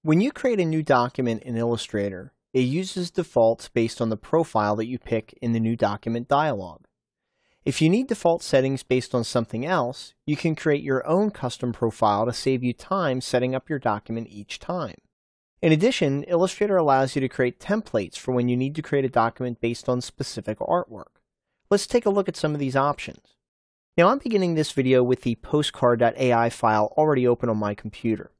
When you create a new document in Illustrator, it uses defaults based on the profile that you pick in the new document dialog. If you need default settings based on something else, you can create your own custom profile to save you time setting up your document each time. In addition, Illustrator allows you to create templates for when you need to create a document based on specific artwork. Let's take a look at some of these options. Now, I'm beginning this video with the postcard.ai file already open on my computer.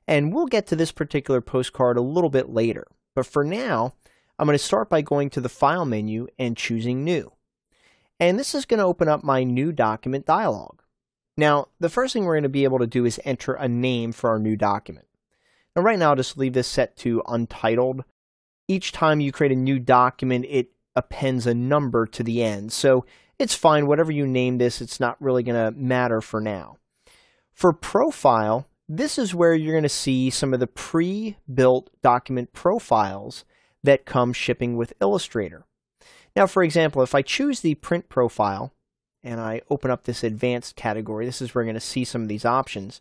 And we'll get to this particular postcard a little bit later. But for now, I'm going to start by going to the File menu and choosing New. And this is going to open up my new document dialog. Now, the first thing we're going to be able to do is enter a name for our new document. Now, right now, I'll just leave this set to Untitled. Each time you create a new document, it appends a number to the end. So it's fine, whatever you name this, it's not really going to matter for now. For Profile, this is where you're going to see some of the pre-built document profiles that come shipping with Illustrator. Now, for example, if I choose the print profile and I open up this advanced category, this is where you're going to see some of these options.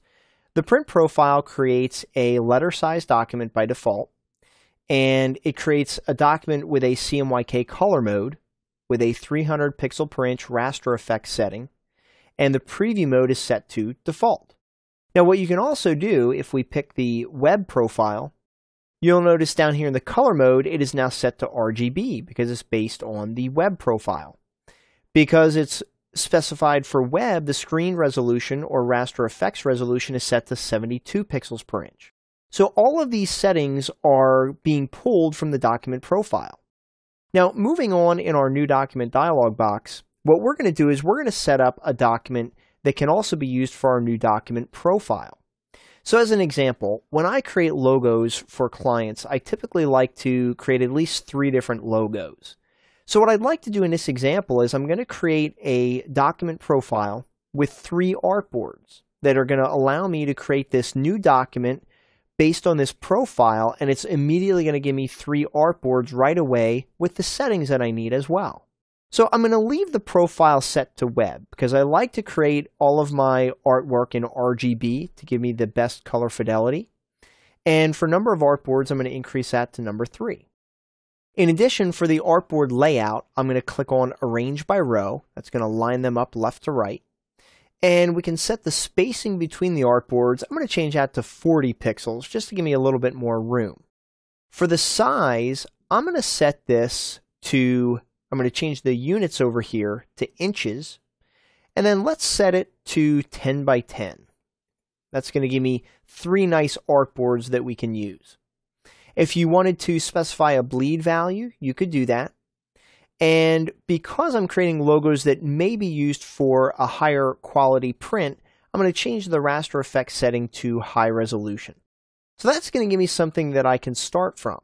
The print profile creates a letter-sized document by default, and it creates a document with a CMYK color mode with a 300 pixel per inch raster effect setting, and the preview mode is set to default. Now, what you can also do, if we pick the web profile, you'll notice down here in the color mode, it is now set to RGB because it's based on the web profile. Because it's specified for web, the screen resolution or raster effects resolution is set to 72 pixels per inch. So all of these settings are being pulled from the document profile. Now, moving on in our new document dialog box, what we're going to do is we're going to set up a document that can also be used for our new document profile. So as an example, when I create logos for clients, I typically like to create at least 3 different logos. So what I'd like to do in this example is I'm going to create a document profile with 3 artboards that are going to allow me to create this new document based on this profile, and it's immediately going to give me 3 artboards right away with the settings that I need as well. So I'm going to leave the profile set to web because I like to create all of my artwork in RGB to give me the best color fidelity. And for number of artboards, I'm going to increase that to number 3. In addition, for the artboard layout, I'm going to click on Arrange by Row. That's going to line them up left to right. And we can set the spacing between the artboards. I'm going to change that to 40 pixels just to give me a little bit more room. For the size, I'm going to set this to I'm going to change the units over here to inches, and then let's set it to 10 by 10. That's going to give me 3 nice artboards that we can use. If you wanted to specify a bleed value, you could do that. And because I'm creating logos that may be used for a higher quality print, I'm going to change the raster effect setting to high resolution. So that's going to give me something that I can start from.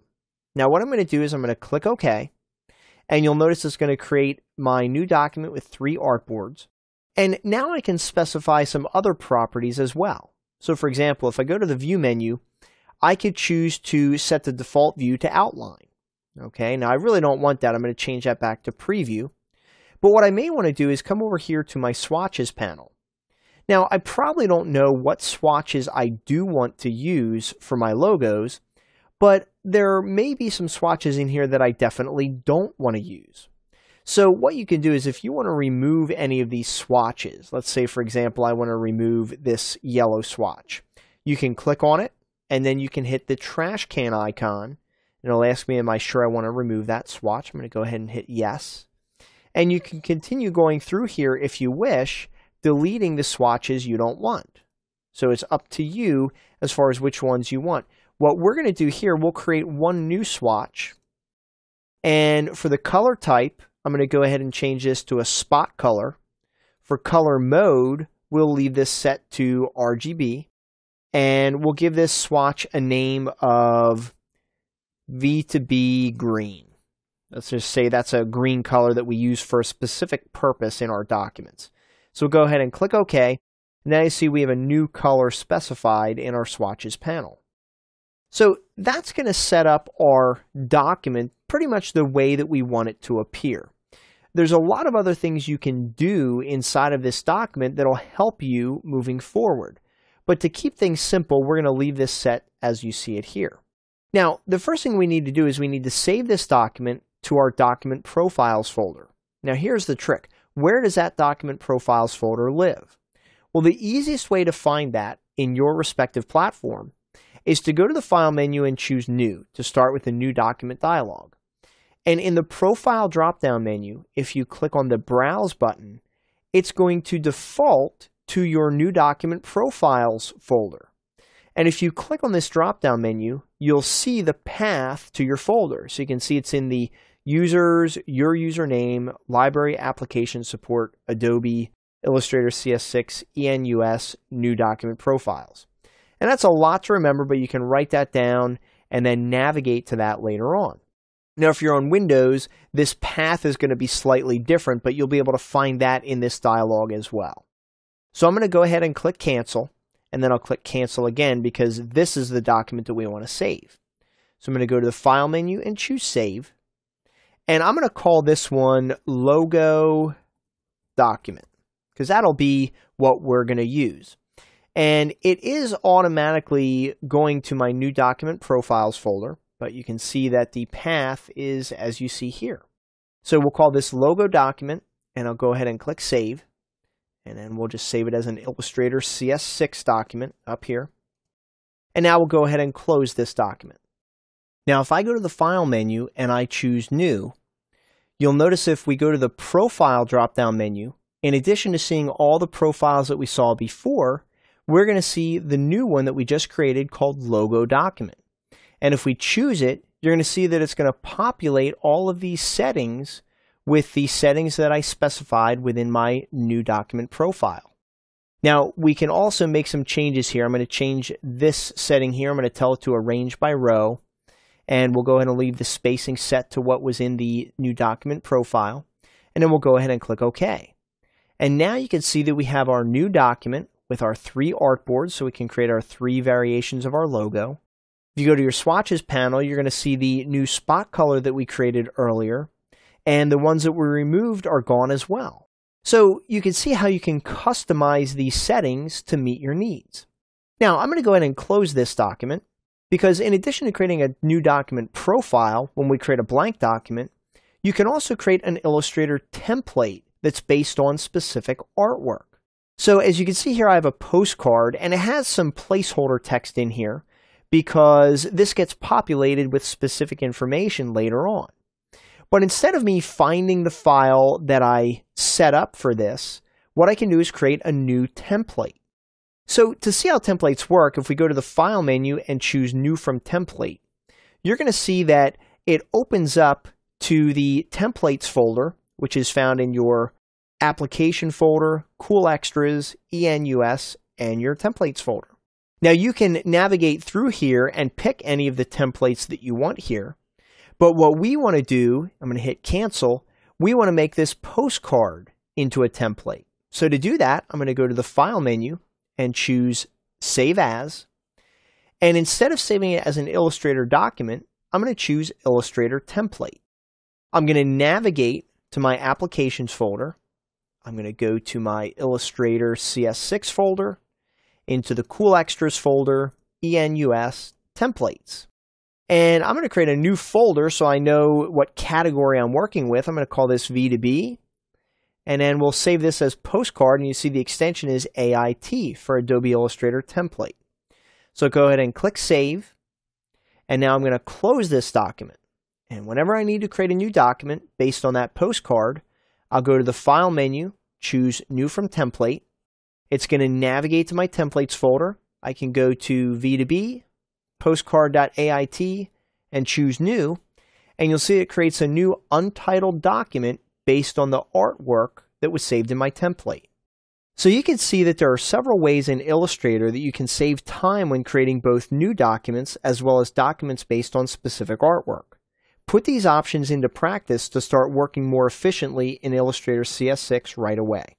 Now what I'm going to do is I'm going to click OK. And you'll notice it's going to create my new document with 3 artboards. And now I can specify some other properties as well. So for example, if I go to the View menu, I could choose to set the default view to outline. Okay, now I really don't want that. I'm going to change that back to Preview. But what I may want to do is come over here to my Swatches panel. Now, I probably don't know what swatches I do want to use for my logos, but there may be some swatches in here that I definitely don't want to use. So what you can do is if you want to remove any of these swatches, let's say for example I want to remove this yellow swatch, you can click on it and then you can hit the trash can icon and it'll ask me, am I sure I want to remove that swatch? I'm going to go ahead and hit yes. And you can continue going through here if you wish, deleting the swatches you don't want. So it's up to you as far as which ones you want. What we're going to do here, we'll create 1 new swatch. And for the color type, I'm going to go ahead and change this to a spot color. For color mode, we'll leave this set to RGB. And we'll give this swatch a name of V2B green. Let's just say that's a green color that we use for a specific purpose in our documents. So we'll go ahead and click OK. Now you see we have a new color specified in our swatches panel. So that's going to set up our document pretty much the way that we want it to appear. There's a lot of other things you can do inside of this document that'll help you moving forward. But to keep things simple, we're going to leave this set as you see it here. Now, the first thing we need to do is we need to save this document to our Document Profiles folder. Now, here's the trick. Where does that Document Profiles folder live? Well, the easiest way to find that in your respective platform is to go to the File menu and choose New to start with the New Document dialog. And in the Profile drop-down menu, if you click on the Browse button, it's going to default to your New Document Profiles folder. And if you click on this drop-down menu, you'll see the path to your folder. So you can see it's in the Users, Your Username, Library Application Support, Adobe, Illustrator CS6, ENUS, New Document Profiles. And that's a lot to remember, but you can write that down and then navigate to that later on. Now, if you're on Windows, this path is going to be slightly different, but you'll be able to find that in this dialog as well. So I'm going to go ahead and click Cancel, and then I'll click Cancel again because this is the document that we want to save. So I'm going to go to the File menu and choose Save. And I'm going to call this one Logo Document because that'll be what we're going to use. And it is automatically going to my New Document Profiles folder, but you can see that the path is as you see here. So we'll call this Logo Document, and I'll go ahead and click Save. And then we'll just save it as an Illustrator CS6 document up here. And now we'll go ahead and close this document. Now, if I go to the File menu and I choose New, you'll notice if we go to the Profile drop-down menu, in addition to seeing all the profiles that we saw before, we're going to see the new one that we just created called Logo Document. And if we choose it, you're going to see that it's going to populate all of these settings with the settings that I specified within my New Document Profile. Now, we can also make some changes here. I'm going to change this setting here. I'm going to tell it to arrange by row. And we'll go ahead and leave the spacing set to what was in the New Document Profile. And then we'll go ahead and click OK. And now you can see that we have our new document with our 3 artboards, so we can create our 3 variations of our logo. If you go to your swatches panel, you're going to see the new spot color that we created earlier, and the ones that were removed are gone as well. So you can see how you can customize these settings to meet your needs. Now, I'm going to go ahead and close this document, because in addition to creating a new document profile when we create a blank document, you can also create an Illustrator template that's based on specific artwork. So as you can see here, I have a postcard, and it has some placeholder text in here because this gets populated with specific information later on. But instead of me finding the file that I set up for this, what I can do is create a new template. So to see how templates work, if we go to the File menu and choose New from Template, you're going to see that it opens up to the Templates folder, which is found in your Application folder, Cool Extras, ENUS, and your Templates folder. Now you can navigate through here and pick any of the templates that you want here. But what we want to do, I'm going to hit Cancel, we want to make this postcard into a template. So to do that, I'm going to go to the File menu and choose Save As. And instead of saving it as an Illustrator document, I'm going to choose Illustrator Template. I'm going to navigate to my Applications folder. I'm going to go to my Illustrator CS6 folder, into the Cool Extras folder, ENUS, Templates. And I'm going to create a new folder so I know what category I'm working with. I'm going to call this V2B. And then we'll save this as Postcard, and you see the extension is AIT for Adobe Illustrator Template. So go ahead and click Save. And now I'm going to close this document. And whenever I need to create a new document based on that postcard, I'll go to the File menu, choose New from Template. It's going to navigate to my Templates folder. I can go to V2B, postcard.ait, and choose New. And you'll see it creates a new untitled document based on the artwork that was saved in my template. So you can see that there are several ways in Illustrator that you can save time when creating both new documents as well as documents based on specific artwork. Put these options into practice to start working more efficiently in Illustrator CS6 right away.